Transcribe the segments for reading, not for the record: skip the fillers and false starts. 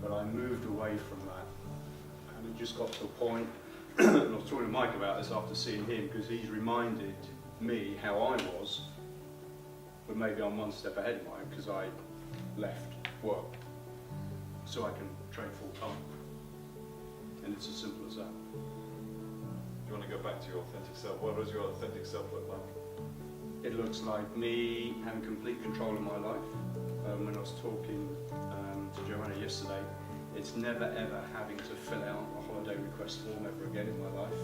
but I moved away from that, and it just got to a point, and I was talking to Mike about this after seeing him, because he's reminded me how I was, but maybe I'm one step ahead of Mike, because I left work so I can train full time, and it's as simple as that. Do you want to go back to your authentic self? What does your authentic self look like? It looks like me having complete control of my life. When I was talking to Joanna yesterday, it's never ever having to fill out a holiday request form ever again in my life.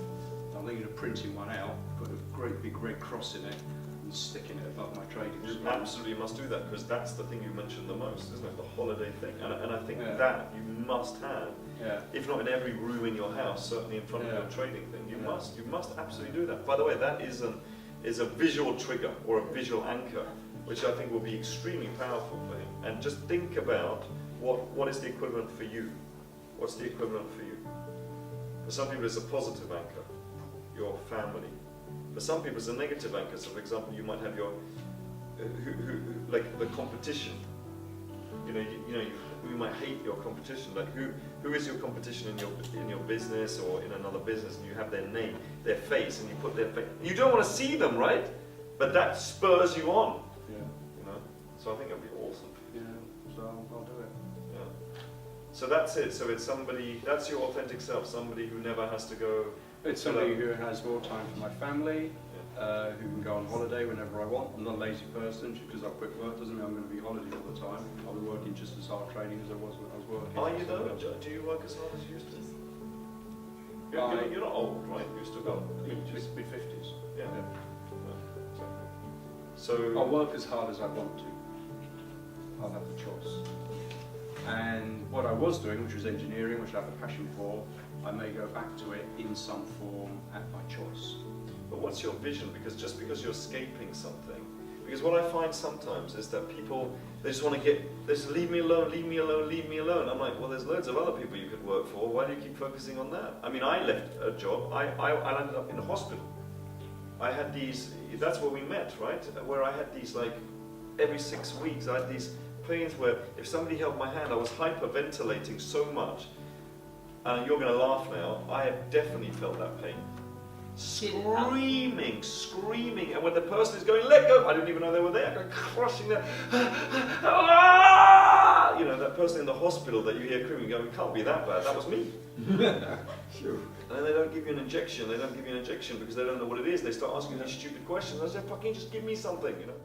I'm thinking of printing one out, put a great big red cross in it, and sticking it above my trading You screen. absolutely must do that, because that's the thing you mentioned the most, isn't it? The holiday thing. And I think Yeah. that you must have, Yeah. if not in every room in your house, certainly in front of Yeah. your trading thing. You Yeah. must absolutely do that. By the way, that is a visual trigger or a visual anchor, which I think will be extremely powerful for him. And just think about what is the equivalent for you. What's the equivalent for you? For some people it's a positive anchor, your family. For some people it's a negative anchor. So for example, you might have your, like the competition. You might hate your competition. Like who is your competition in your business or in another business, and you have their name, their face, and you put their face. You don't want to see them, right? But that spurs you on. Yeah. You know. So I think it'd be awesome. Yeah. So I'll do it. Yeah. So that's it. So it's somebody. That's your authentic self. Somebody who never has to go. It's somebody who has more time for my family, who can go on holiday whenever I want. I'm not a lazy person. Just because I quit work doesn't mean I'm going to be holiday all the time. I'll be working just as hard trading as I was when I was working. Are you though? Do you work as hard as you used to? You're not old, right? You've still got mid-50s. Yeah. Exactly. So I'll work as hard as I want to. I'll have the choice. And what I was doing, which was engineering, which I have a passion for, I may go back to it in some form at my choice. But what's your vision? Because just because you're escaping something, because what I find sometimes is that people, they just want to they just leave me alone, leave me alone, leave me alone. I'm like, well, there's loads of other people you could work for. Why do you keep focusing on that? I mean, I left a job. I ended up in a hospital. I had these, that's where we met, right? Where I had these, like, every 6 weeks, I had these pains where if somebody held my hand, I was hyperventilating so much. And you're going to laugh now, I have definitely felt that pain. Screaming, and when the person is going, let go, I didn't even know they were there, going crushing them. You know, that person in the hospital that you hear screaming, going, it can't be that bad, that was me. Sure. And then they don't give you an injection, because they don't know what it is. They start asking these stupid questions. I say, fucking just give me something, you know.